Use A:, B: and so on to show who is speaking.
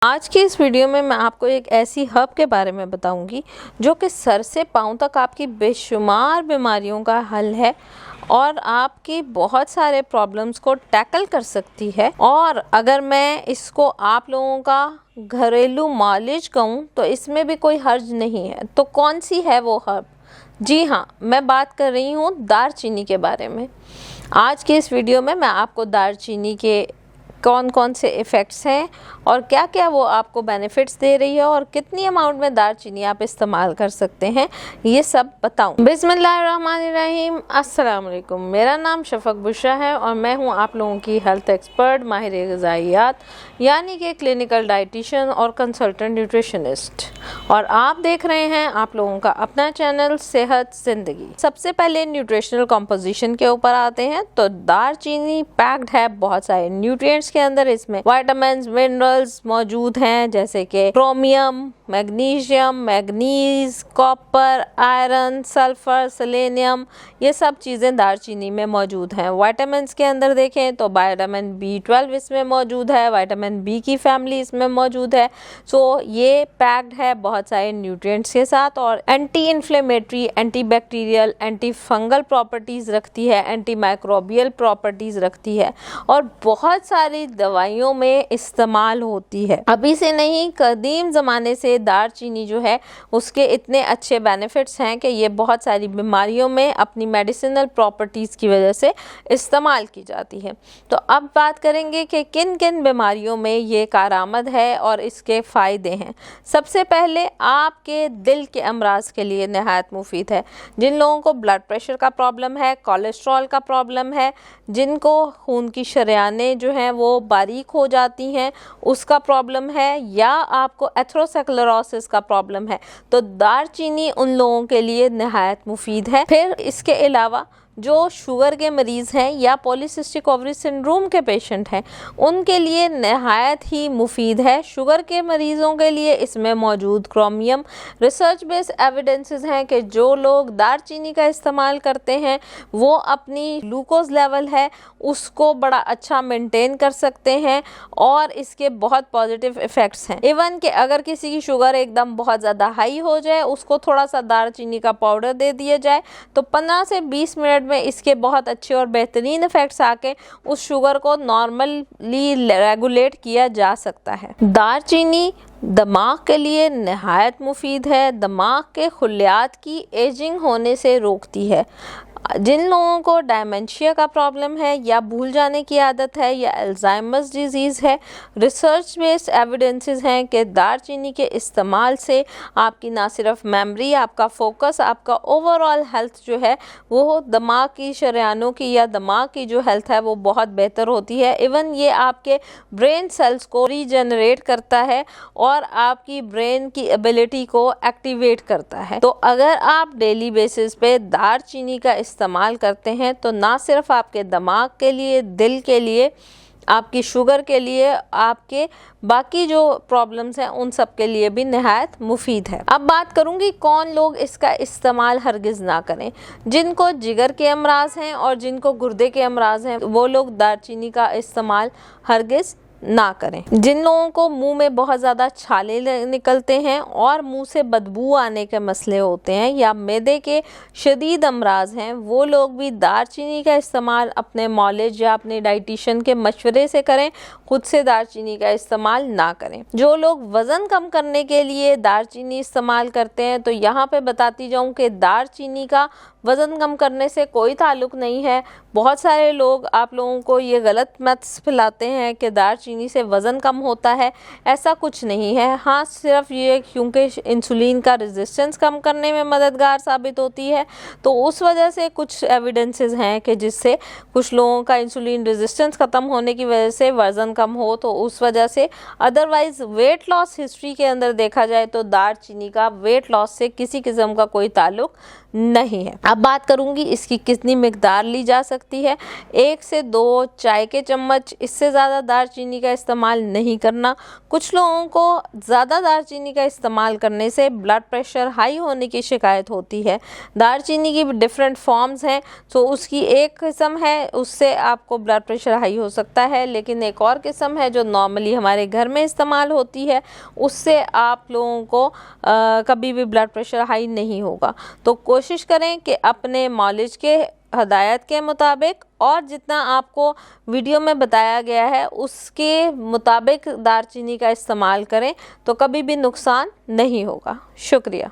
A: आज की इस वीडियो में मैं आपको एक ऐसी हर्ब के बारे में बताऊंगी जो कि सर से पांव तक आपकी बेशुमार बीमारियों का हल है और आपकी बहुत सारे प्रॉब्लम्स को टैकल कर सकती है। और अगर मैं इसको आप लोगों का घरेलू मालिश कहूँ तो इसमें भी कोई हर्ज नहीं है। तो कौन सी है वो हर्ब? जी हाँ, मैं बात कर रही हूँ दालचीनी के बारे में। आज के इस वीडियो में मैं आपको दालचीनी के कौन कौन से इफ़ेक्ट्स हैं और क्या क्या वो आपको बेनिफिट्स दे रही है और कितनी अमाउंट में दालचीनी आप इस्तेमाल कर सकते हैं, ये सब बताऊं। बिस्मिल्लाहिर्रहमानिर्रहीम, अस्सलाम वालेकुम। मेरा नाम शफक बुशरा है और मैं हूं आप लोगों की हेल्थ एक्सपर्ट, माहिर ग़िज़ाइयात यानी कि क्लिनिकल डाइटिशियन और कंसल्टेंट न्यूट्रिशनिस्ट। और आप देख रहे हैं आप लोगों का अपना चैनल सेहत ज़िंदगी। सबसे पहले न्यूट्रिशनल कॉम्पोजिशन के ऊपर आते हैं। तो दालचीनी पैक्ड है बहुत सारे न्यूट्रिएंट्स के अंदर। इसमें विटामिन्स, मिनरल्स मौजूद हैं जैसे कि chromium, magnesium, manganese, copper, iron, sulphur, selenium, ये सब चीज़ें दालचीनी में मौजूद हैं। विटामिन्स के अंदर देखें तो विटामिन B12 इसमें मौजूद है, विटामिन B की फैमिली इसमें मौजूद है। सो ये पैक्ड है बहुत सारे न्यूट्रिएंट्स के साथ और anti inflammatory, anti bacterial, anti fungal properties रखती है, एंटी माइक्रोबियल प्रॉपर्टीज़ रखती है और बहुत सारी दवाइयों में इस्तेमाल होती है। अभी से नहीं, कदीम ज़माने से दालचीनी जो है उसके इतने अच्छे बेनिफिट्स हैं कि ये बहुत सारी बीमारियों में अपनी मेडिसिनल प्रॉपर्टीज़ की वजह से इस्तेमाल की जाती है। तो अब बात करेंगे कि किन किन बीमारियों में ये कारआमद है और इसके फ़ायदे हैं। सबसे पहले आपके दिल के अमराज के लिए नहायत मुफीद है। जिन लोगों को ब्लड प्रेशर का प्रॉब्लम है, कोलेस्ट्रॉल का प्रॉब्लम है, जिनको खून की शरेयानें जो हैं वो बारीक हो जाती हैं उसका प्रॉब्लम है, या आपको एथेरोस्क्लेरोसिस का प्रॉब्लम है, तो दालचीनी उन लोगों के लिए नहायत मुफीद है। फिर इसके अलावा जो शुगर के मरीज़ हैं या पॉलीसिस्टिक ओवरी सिंड्रोम के पेशेंट हैं उनके लिए नहायत ही मुफीद है। शुगर के मरीज़ों के लिए इसमें मौजूद क्रोमियम, रिसर्च बेस्ड एविडेंसेस हैं कि जो लोग दालचीनी का इस्तेमाल करते हैं वो अपनी ग्लूकोज लेवल है उसको बड़ा अच्छा मेंटेन कर सकते हैं और इसके बहुत पॉजिटिव इफ़ेक्ट्स हैं। इवन कि अगर किसी की शुगर एकदम बहुत ज़्यादा हाई हो जाए, उसको थोड़ा सा दालचीनी का पाउडर दे दिया जाए तो 15 से 20 मिनट में इसके बहुत अच्छे और बेहतरीन इफ़ेक्ट्स आके उस शुगर को नॉर्मली रेगुलेट किया जा सकता है। दालचीनी दिमाग के लिए नहायत मुफीद है। दिमाग के खुलियात की एजिंग होने से रोकती है। जिन लोगों को डायमेंशिया का प्रॉब्लम है या भूल जाने की आदत है या अल्जाइमर्स डिजीज़ है, रिसर्च बेस्ड एविडेंसेस हैं कि दालचीनी के इस्तेमाल से आपकी ना सिर्फ मेमोरी, आपका फोकस, आपका ओवरऑल हेल्थ जो है वो दिमाग की शरेयानों की या दिमाग की जो हेल्थ है वो बहुत बेहतर होती है। इवन ये आपके ब्रेन सेल्स को रीजनरेट करता है और आपकी ब्रेन की एबिलिटी को एक्टिवेट करता है। तो अगर आप डेली बेसिस पे दालचीनी का इस्तेमाल करते हैं तो ना सिर्फ आपके दिमाग के लिए, दिल के लिए, आपकी शुगर के लिए, आपके बाकी जो प्रॉब्लम्स हैं उन सब के लिए भी नहायत मुफीद है। अब बात करूंगी कौन लोग इसका इस्तेमाल हरगिज़ ना करें। जिनको जिगर के अमराज हैं और जिनको गुर्दे के अमराज हैं वो लोग दालचीनी का इस्तेमाल हरगिज़ ना करें। जिन लोगों को मुंह में बहुत ज़्यादा छाले निकलते हैं और मुंह से बदबू आने के मसले होते हैं या मैदे के शदीद अमराज हैं वो लोग भी दालचीनी का इस्तेमाल अपने मॉलेज या अपने डाइटिशियन के मशवरे से करें, खुद से दालचीनी का इस्तेमाल ना करें। जो लोग वज़न कम करने के लिए दालचीनी इस्तेमाल करते हैं तो यहाँ पे बताती जाऊँ कि दालचीनी का वज़न कम करने से कोई ताल्लुक़ नहीं है। बहुत सारे लोग आप लोगों को ये गलत मैथ्स फैलाते हैं कि दालचीनी से वज़न कम होता है, ऐसा कुछ नहीं है। हाँ, सिर्फ ये क्योंकि इंसुलिन का रेजिस्टेंस कम करने में मददगार साबित होती है तो उस वजह से कुछ एविडेंसेस हैं कि जिससे कुछ लोगों का इंसुलिन रेजिस्टेंस ख़त्म होने की वजह से वज़न कम हो, तो उस वजह से। अदरवाइज़ वेट लॉस हिस्ट्री के अंदर देखा जाए तो दालचीनी का वेट लॉस से किसी किस्म का कोई ताल्लुक़ नहीं है। अब बात करूंगी इसकी कितनी मिकदार ली जा सकती है। 1 से 2 चाय के चम्मच, इससे ज़्यादा दालचीनी का इस्तेमाल नहीं करना। कुछ लोगों को ज़्यादा दालचीनी का इस्तेमाल करने से ब्लड प्रेशर हाई होने की शिकायत होती है। दालचीनी की डिफरेंट फॉर्म्स हैं, तो उसकी एक किस्म है उससे आपको ब्लड प्रेशर हाई हो सकता है, लेकिन एक और किस्म है जो नॉर्मली हमारे घर में इस्तेमाल होती है, उससे आप लोगों को कभी भी ब्लड प्रेशर हाई नहीं होगा। तो कोशिश करें कि अपने मॉलेज के हदायत के मुताबिक और जितना आपको वीडियो में बताया गया है उसके मुताबिक दालचीनी का इस्तेमाल करें, तो कभी भी नुकसान नहीं होगा। शुक्रिया।